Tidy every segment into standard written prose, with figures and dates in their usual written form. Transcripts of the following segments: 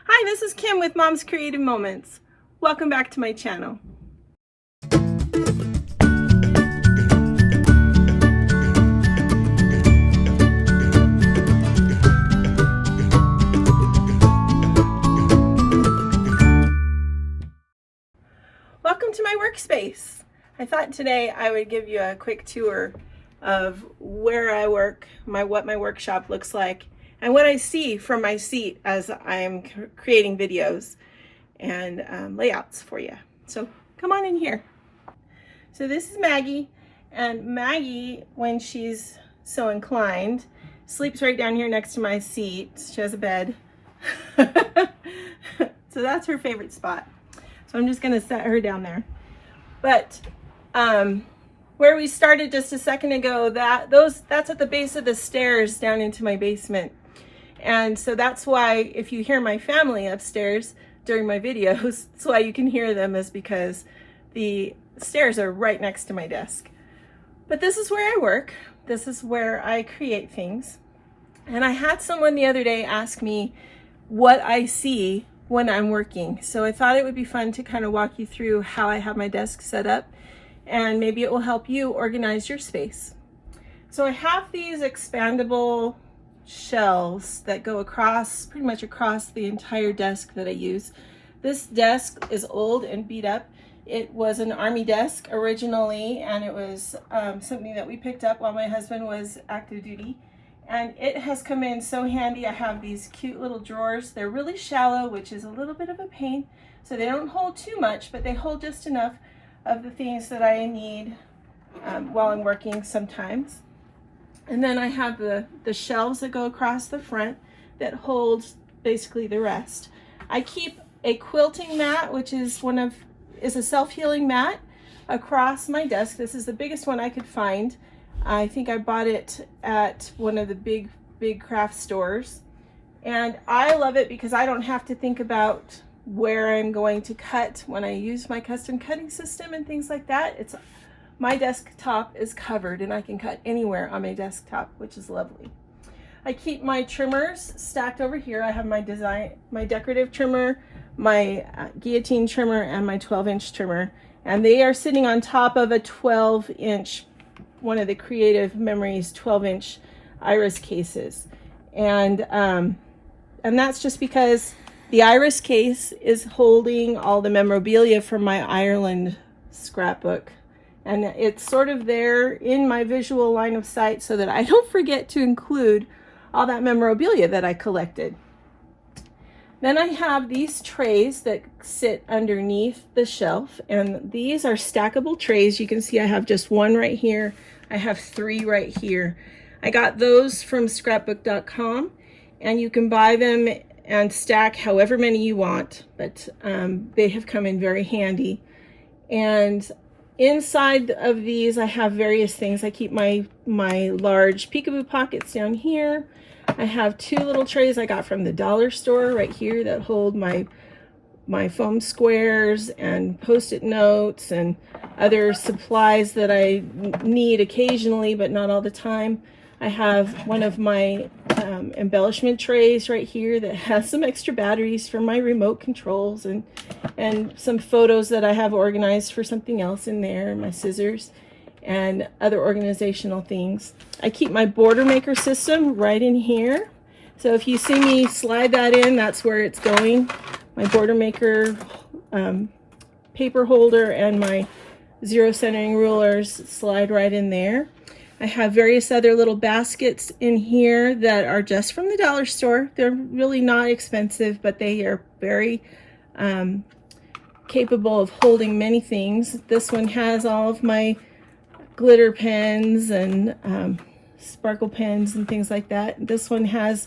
Hi, this is Kim with Mom's Creative Moments. Welcome back to my channel. Welcome to my workspace. I thought today I would give you a quick tour of where I work, what my workshop looks like, and what I see from my seat as I'm creating videos and layouts for you. So come on in here. So this is Maggie, and Maggie, when she's so inclined, sleeps right down here next to my seat. She has a bed. So that's her favorite spot. So I'm just gonna set her down there. But where we started just a second ago, that's at the base of the stairs down into my basement. And so that's why if you hear my family upstairs during my videos, that's why you can hear them, is because the stairs are right next to my desk. But this is where I work. This is where I create things. And I had someone the other day ask me what I see when I'm working. So I thought it would be fun to kind of walk you through how I have my desk set up, and maybe it will help you organize your space. So I have these expandable shelves that go across, pretty much across the entire desk that I use. This desk is old and beat up. It was an army desk originally, and it was something that we picked up while my husband was active duty. And it has come in so handy. I have these cute little drawers. They're really shallow, which is a little bit of a pain. So they don't hold too much, but they hold just enough of the things that I need while I'm working sometimes. And then I have the shelves that go across the front that holds basically the rest. I keep a quilting mat, which is a self-healing mat, across my desk. This is the biggest one I could find. I think I bought it at one of the big craft stores. And I love it because I don't have to think about where I'm going to cut when I use my custom cutting system and things like that. My desktop is covered and I can cut anywhere on my desktop, which is lovely. I keep my trimmers stacked over here. I have my decorative trimmer, my guillotine trimmer, and my 12-inch trimmer. And they are sitting on top of a 12-inch, one of the Creative Memories 12-inch iris cases. And that's just because the iris case is holding all the memorabilia from my Ireland scrapbook. And it's sort of there in my visual line of sight so that I don't forget to include all that memorabilia that I collected. Then I have these trays that sit underneath the shelf, and these are stackable trays. You can see I have just one right here. I have 3 right here. I got those from scrapbook.com, and you can buy them and stack however many you want, but they have come in very handy. And inside of these, I have various things. I keep my large peekaboo pockets down here. I have 2 little trays I got from the dollar store right here that hold my foam squares and post-it notes and other supplies that I need occasionally, but not all the time. I have one of my embellishment trays right here that has some extra batteries for my remote controls and some photos that I have organized for something else in there, my scissors, and other organizational things. I keep my border maker system right in here. So if you see me slide that in, that's where it's going. My border maker paper holder and my zero centering rulers slide right in there. I have various other little baskets in here that are just from the dollar store. They're really not expensive, but they are very capable of holding many things. This one has all of my glitter pens and sparkle pens and things like that. This one has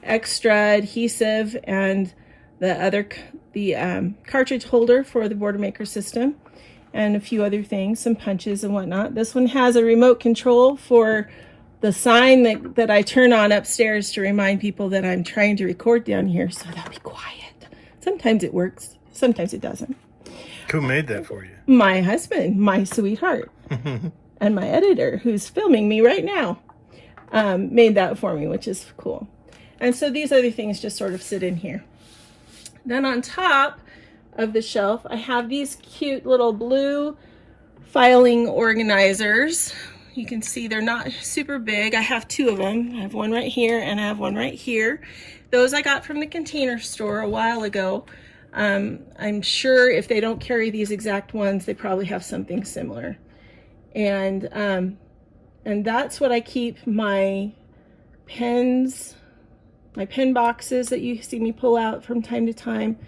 extra adhesive and the cartridge holder for the border maker system, and a few other things, some punches and whatnot. This one has a remote control for the sign that I turn on upstairs to remind people that I'm trying to record down here, so they'll be quiet. Sometimes it works, sometimes it doesn't. Who made that for you? My husband, my sweetheart, and my editor, who's filming me right now, made that for me, which is cool. And so these other things just sort of sit in here. Then on top of the shelf, I have these cute little blue filing organizers. You can see they're not super big. I have two of them. I have one right here and I have one right here. Those I got from the Container Store a while ago. I'm sure if they don't carry these exact ones, they probably have something similar. And that's what I keep my pens, my pen boxes that you see me pull out from time to time.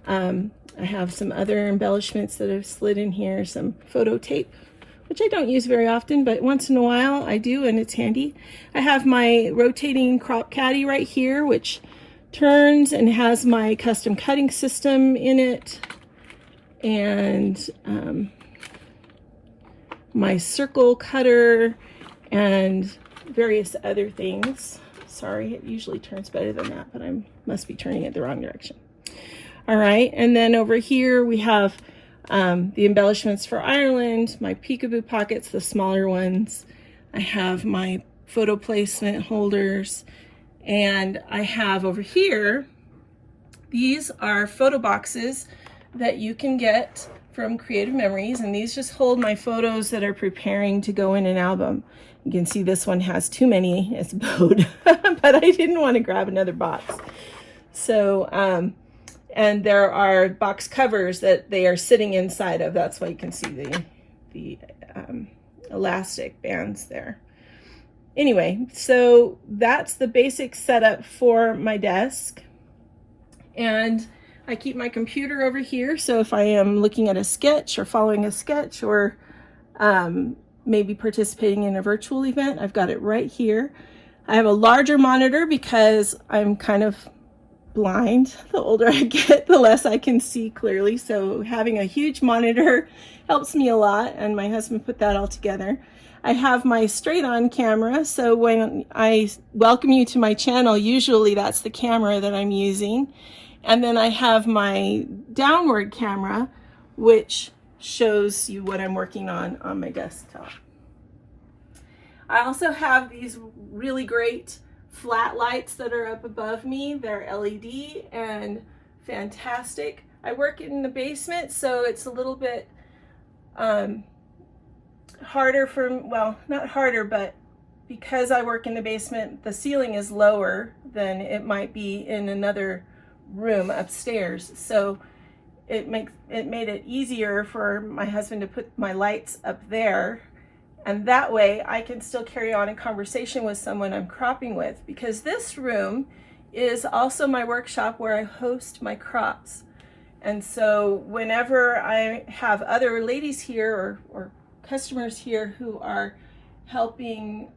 I have some other embellishments that I've slid in here, some photo tape, which I don't use very often, but once in a while I do, and it's handy. I have my rotating crop caddy right here, which turns and has my custom cutting system in it, and my circle cutter and various other things. Sorry, it usually turns better than that, but I must be turning it the wrong direction. All right, and then over here we have the embellishments for Ireland, my peekaboo pockets, the smaller ones. I have my photo placement holders, and I have over here, these are photo boxes that you can get from Creative Memories, and these just hold my photos that are preparing to go in an album. You can see this one has too many, it's bowed, but I didn't want to grab another box. So, and there are box covers that they are sitting inside of. That's why you can see the elastic bands there. Anyway, so that's the basic setup for my desk. And I keep my computer over here. So if I am looking at a sketch or following a sketch or maybe participating in a virtual event, I've got it right here. I have a larger monitor because I'm kind of blind. The older I get, the less I can see clearly. So having a huge monitor helps me a lot, and my husband put that all together. I have my straight on camera, so when I welcome you to my channel, usually that's the camera that I'm using. And then I have my downward camera, which shows you what I'm working on my desktop. I also have these really great flat lights that are up above me. They're LED and fantastic. I work in the basement, so it's a little bit harder for, well, not harder, but because I work in the basement, the ceiling is lower than it might be in another room upstairs. So it made it easier for my husband to put my lights up there, and that way I can still carry on a conversation with someone I'm cropping with, because this room is also my workshop where I host my crops. And so whenever I have other ladies here or customers here who are helping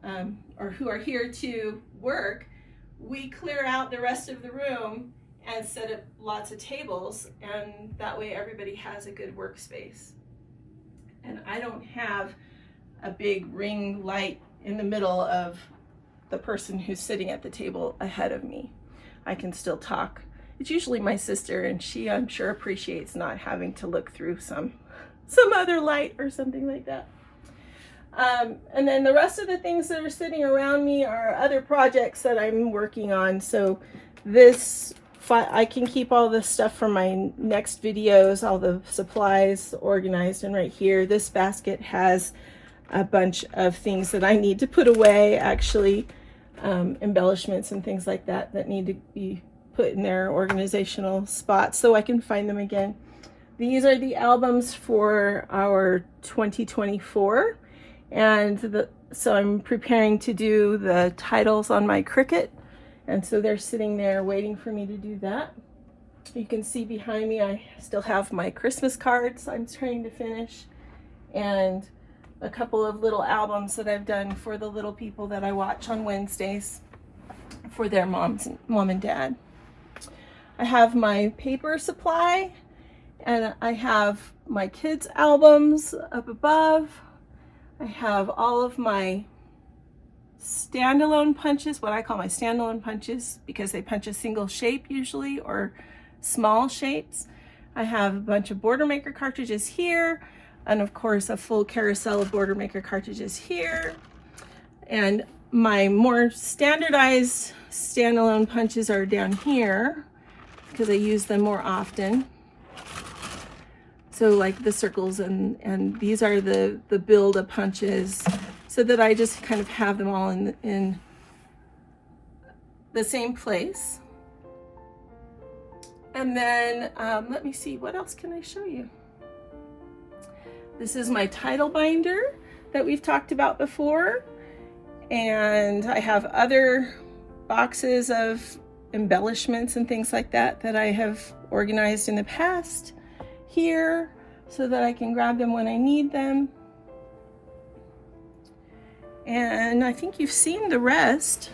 or who are here to work, we clear out the rest of the room and set up lots of tables, and that way everybody has a good workspace. And I don't have a big ring light in the middle of the person who's sitting at the table ahead of me. I can still talk. It's usually my sister, and she, I'm sure, appreciates not having to look through some other light or something like that. And then the rest of the things that are sitting around me are other projects that I'm working on. So this, I can keep all the stuff from my next videos, all the supplies organized. And right here, this basket has a bunch of things that I need to put away, actually, embellishments and things like that that need to be put in their organizational spots so I can find them again. These are the albums for our 2024, and so I'm preparing to do the titles on my Cricut, and so they're sitting there waiting for me to do that. You can see behind me I still have my Christmas cards I'm trying to finish, and a couple of little albums that I've done for the little people that I watch on Wednesdays for their mom and dad. I have my paper supply, and I have my kids' albums up above. I have all of my standalone punches, what I call my standalone punches, because they punch a single shape usually, or small shapes. I have a bunch of Border Maker cartridges here, and of course a full carousel of Border Maker cartridges here. And my more standardized standalone punches are down here. because I use them more often. So like the circles and these are the build a punches, so that I just kind of have them all in the same place. And then let me see, what else can I show you? This is my title binder that we've talked about before. And I have other boxes of embellishments and things like that that I have organized in the past here so that I can grab them when I need them. And I think you've seen the rest.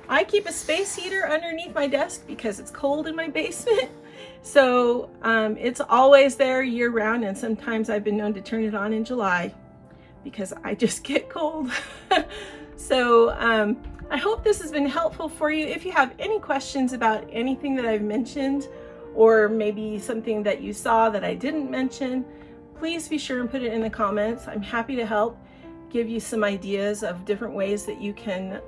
I keep a space heater underneath my desk because it's cold in my basement. So it's always there year round, and sometimes I've been known to turn it on in July because I just get cold. So I hope this has been helpful for you. If you have any questions about anything that I've mentioned, or maybe something that you saw that I didn't mention, please be sure and put it in the comments. I'm happy to help give you some ideas of different ways that you can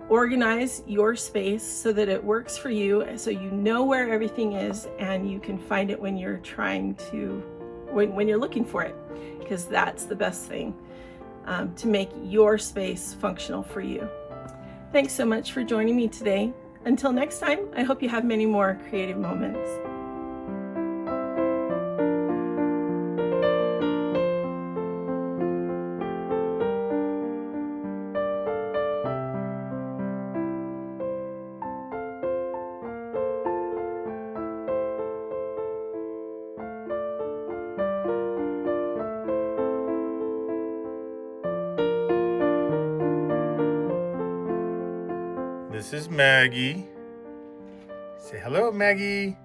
organize your space so that it works for you, so you know where everything is and you can find it when you're trying to, when you're looking for it, because that's the best thing to make your space functional for you. Thanks so much for joining me today. Until next time, I hope you have many more creative moments. This is Maggie. Say hello, Maggie.